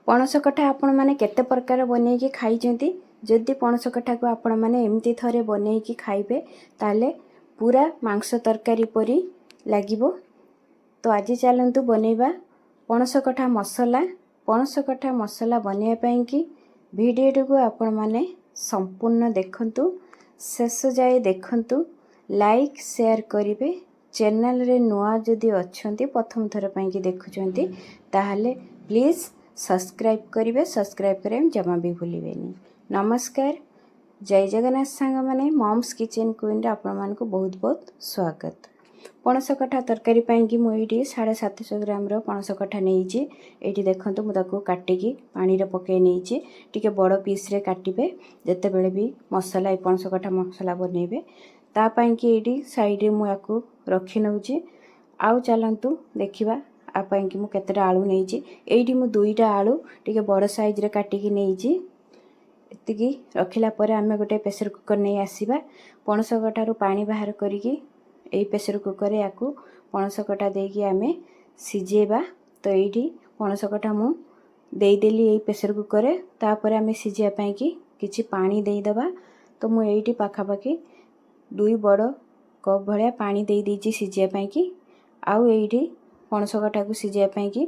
पणस कठा आपण माने केते प्रकार बनेकी खाइचंती। जदि पणस कठा को आपण माने एमती थरे बनेकी खाइबे ताले पूरा मांस तरकारी परी लागिबो। तो आज चलंतु बनेबा पणस कठा मसला। पणस कठा मसला बनेया पई कि वीडियो को आपण माने संपूर्ण देखंतु, शेष जाए देखंतु, लाइक शेयर करिवे। चैनल रे नुआ जदि अछंती प्रथम थर पई कि देखुचंती ताहाले प्लीज सब्सक्राइब करिवे। सब्सक्राइब करे जमा भी भूलिबेनी। नमस्कार, जय जगन्नाथ सांग माने मॉम्स किचन क्वीन रे आपण मान को बहुत बहुत स्वागत। पणस कठा तरकारी पई कि मु एठी 750 ग्राम रो पणस कठा नेइची। एठी देखंतु मु ताको काटिकी पानी रे पके नेइची। टिके बड़ पीस रे काटिबे जते बेले भी मसला ए पणस कठा मसला बनेबे ता पई कि एठी साइड रे मु याकू रखी नउची। आउ चलंतु देखिबा आपन कि मु केतेटा आलू नेइची। एठी मु दुईटा आलू टिके बड़ साइज रे काटिकी नेइची। एतिकी रखिला परे आमे गोटे प्रेशर कुकर नै आसीबा। पणस कठारू पानी बाहर करिकी एई प्रेशर कुकर रे याकू पणस कठा देकी आमे सिजेबा। तो एठी पणस कठा मु देई देली एई प्रेशर कुकर रे। तापरे आमे सिजिया पई कि किछि पानी देई दबा। तो मु एठी पाखा पाखी 2 बड़ कप भलिया पानी देई दीची सिजिया पई कि। आउ एठी पणस कठा को सिजिया पई कि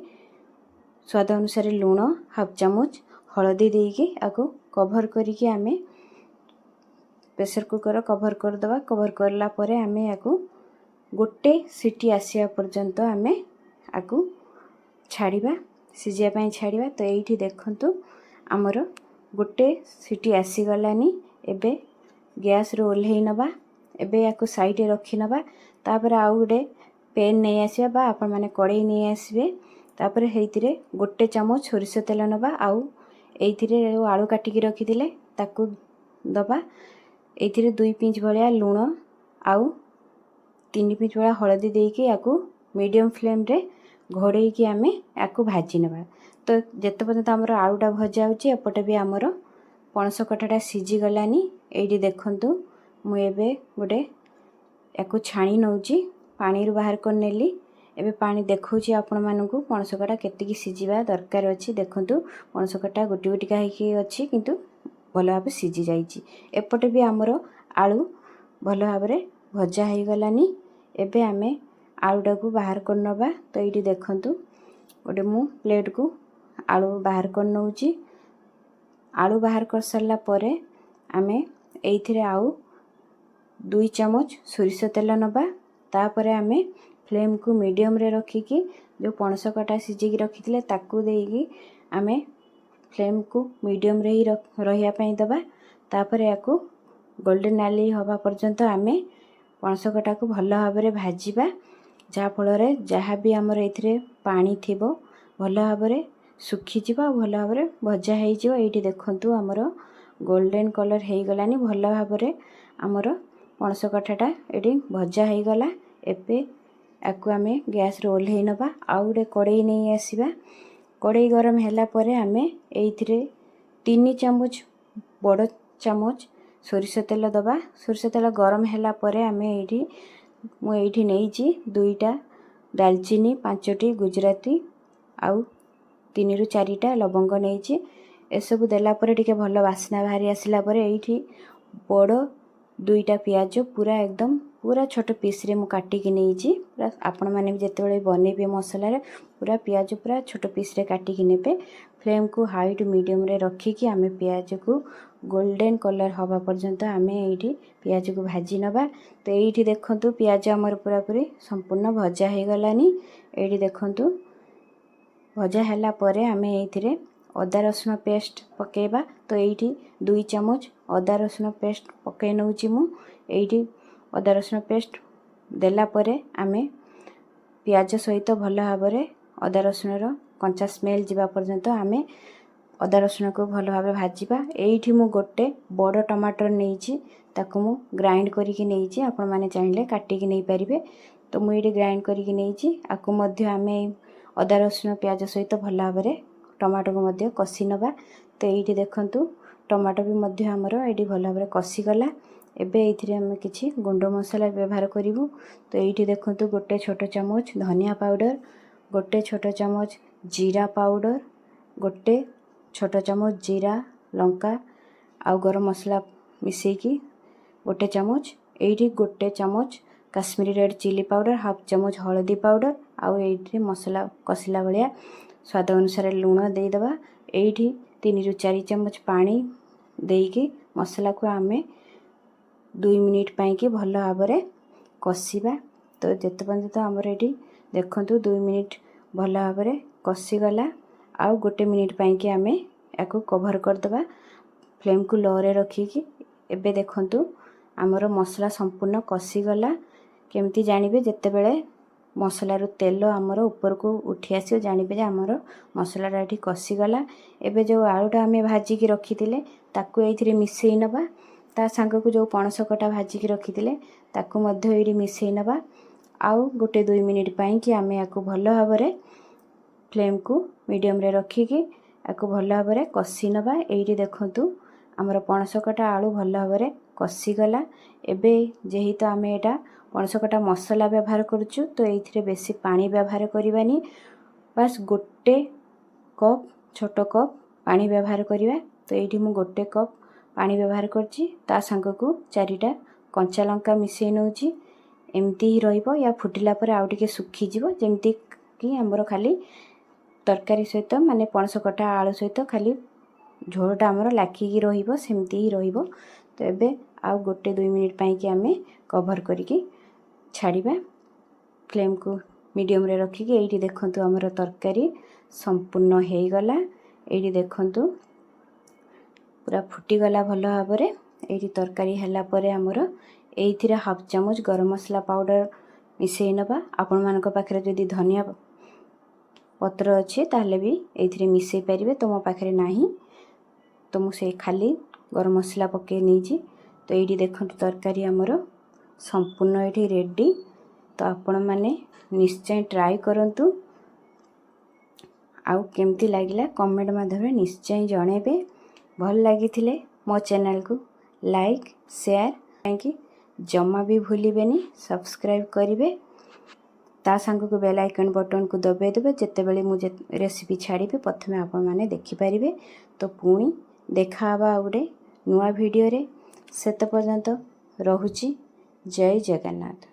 स्वाद अनुसार लूण हाफ चामच हळदी देकी आको कवर करिकी आमे प्रेशर कुकर कवर कर दबा। कवर करला परे आमे याकू गोटे सीटी आसिया पर्यंत आमे आकू छाड़ीबा, सिजिया पई छाड़ीबा। तो एठी देखंतु हमर गोटे सीटी आसी गलानी। एबे गैस रो ओल्हेई नबा। एबे याकू साइड रे रखी नबा। तापर आउ गोटे पेन नहीं आसिबा बा आपण माने कड़ाई नहीं आसबे। तापर हेइतिरे गोटे चामच सोरिष तेल नबा। आउ एइथिरे आलू काटिकी रखी दिले ताकू दबा। एइथिरे 2 पिंच भलिया लूण आउ 3 पिंच भलिया हळदी देकी याकू मीडियम फ्लेम रे घोड़ेई कि आमे याकू भाजी नबा। तो जेते पर्यंत हमर आलूटा भजा होची एपटे भी हमर पणस कठाटा सिजी गलानी। एइडी देखंतु मु एबे गोटे याकू छाणी नउची। पानी रु बाहर कर नेली। एबे पानी देखौची आपण मानकू पणस कठा केतिकी सिजिबा दरकार अछि। देखंतु पणस कठा गोटी गोटी काहेकी अछि किंतु भलो भाबे सिजी जाईची। एपटे भी हमर आलू भलो भाबरे भजा हेई गलानी। एबे आमे आलूटा को बाहर कर नबा। तो एठी देखंतु ओडे मु प्लेट को आलू बाहर कर नउची। आलू बाहर कर सरला परे आमे एइथिरे आउ 2 चामच सोरिष तेल नबा। तापरे आमे फ्लेम को मीडियम रे रखिकी जो पणस कटा सिजिकी रखिथिले ताकू देईकी आमे फ्लेम को मीडियम रे ही रहिया पई दबा। तापरे याकू गोल्डन नाली हवा पर्यंत आमे पणस कटा को भलो भाबरे भाजीबा। जा फल रे जहा भी हमर एथिरे पानी थिबो भलो भाबरे सुखी जिवो, भलो भाबरे भजा हेई जिवो। एठी देखंतु हमर गोल्डन कलर हेई गलानी। भलो भाबरे हमर पणस कठाटा एठी भजा हेई गला। एबे याकू आमे गैस रे ओल्हेई नबा। आउ गोटे कड़ाई नहीं आसीबा। कड़ाई गरम हैला परे आमे एइथिरे 3 चामच बड़ चामच सोरिष तेल दबा। सोरिष तेल गरम हैला परे आमे एठी मु एठी नेइची 2टा दालचीनी, 5टी गुजराती आउ 3 रु 4टा लवंग नेइची। एसबु देला परे टिके भलो वासना बाहरी आसिला परे एठी बड़ 2टा प्याज पूरा एकदम पूरा छोट पीस रे मु काटी कि नेइची। पूरा आपण माने भी जते बेले बनेबे मसला रे पूरा प्याज पूरा छोट पीस रे काटी कि नेबे। फ्लेम को हाई टू मीडियम रे रखी कि आमे प्याज को गोल्डन कलर हवा पर्यंत आमे एठी प्याज को भाजी नबा। तो एठी देखंतु प्याज हमर पूरा पूरी संपूर्ण भजा हे गलानी। एठी देखंतु भजा हैला परे आमे एथिरे अदा रसुण पेस्ट पकेबा। तो एठी 2 चामच अदा रसुण पेस्ट पके नउची मु। एठी अदा रसुण पेस्ट देला परे आमे प्याज सहित भलो भाबरे अदा रसुण रो कंचा स्मेल जिबा पर्यंत आमे अदा रसुण को भलो भाबरे भाजीबा। एठी मु गोटे बड़ टमाटर नेइची ताको मु ग्राइंड करिकि नेइची। आपण माने चाहिले काटिकि नै परिबे। तो मु एठी ग्राइंड करिकि नेइची। आको मध्य आमे अदा रसुण प्याज सहित भलो भाबरे टमाटर को मध्य कसी नबा। तो एठी देखंतु टमाटर भी मध्य हमर एठी भलो भाबरे कसी गला। एबे एथिरे हम किछि गुंड मसला व्यवहार करिवु। तो एठी देखंतु गोटे छोट चामच धनिया पाउडर, गोटे छोट चामच जीरा पाउडर, गोटे छोट चामच जीरा लंका आउ गरम मसला मिसेकी गोटे चामच एठी गोटे चामच Kashmiri red chilli powder half चामच हळदी पाउडर आउ एठी मसला कसिला भलिया स्वाद अनुसार लूण देदेबा एठी 3 ରୁ 4 चामच पानी देकी मसला को आमे 2 मिनिट पाई भल भाव कषिबा। तो जिते पर्यंत आमर ये देखु 2 मिनिट भल भाव कषिगला आउ गोटे मिनिट पाई आमे याको कभर करदबा फ्लेम को लो रे रखिकी। एबे देखंतु आमर मसला संपूर्ण कषिगला केमती जानिबे जेते बेले मसला रो तेल आमर ऊपर को उठी आसी जानिबे जे आमर मसला रा कषिगला। एबे जो आलूटा आमे भाजिकी रखिथिले ताकू एथिरे मिसेई नबा ता संग को जो पणस कटा भाजिकी रखिथिले ताकू मध्य एडी मिसेई नबा आउ गोटे 2 मिनिट पाई कि आमे याको भल भाव फ्लेम को मीडियम रे रखिकी याको भल भाव कषि नबा। एठी देखंतु आमर पणस कटा आलू भल भाव कषिगला। एबे जेहितो आमे एटा पणस कटा मसला व्यवहार करूछु तो एथिरे बेसी पानी व्यवहार करबानी बस गोटे कप छोट कप पानी व्यवहार करिवा। तो एठी मु गोटे कप पानी व्यवहार करछि ता संग को 4टा कंचा लंका मिसेई नउछि एमती ही रहिबो या फुटिला पर आउ टिके सुखी जिवो जेमती कि हमरो खाली तरकारी सहित माने पणस कटा आलू सहित खाली झोलटा हमरो लाखिकी रहिबो सेमती ही रहिबो। तो एबे आउ गोटे 2 मिनिट पाई कि आमे कवर करिकी छाड़िबा फ्लेम को मीडियम रे रखिकी। एठी देखंतु हमरो तरकारी संपूर्ण हेई गला। एठी देखंतु पूरा फुटी गला भल भाव रे। एठी तरकारी हला परे हमरो एथिरे हाफ चामच गरम मसला पाउडर मिसेई नबा। आपण मानक पाखरे जदी धनिया पत्र अछि ताले भी एथिरे मिसेई परिबे तो मो पाखरे नाही तो मु से खाली गरम मसला पके नीची। तो एठी देखंतु तरकारी हमरो संपूर्ण एठी रेडी। तो आपण माने निश्चय ट्राई करंतु आउ केमती लागिला कमेंट माध्यम रे निश्चय जणेबे। भल लागिथिले मो चैनल को लाइक शेयर काहेकि जम्मा भी भूलिबेनी सब्सक्राइब करिवे ता संग को बेल आइकन बटन को दबाई देबे जेते बेले मु रेसिपी छाड़ीबे प्रथमे आपण माने देखि परिबे। तो पुणी देखा हबा गोटे नुआ वीडियो रे सेते पर्यंत रहुची। जय जगन्नाथ।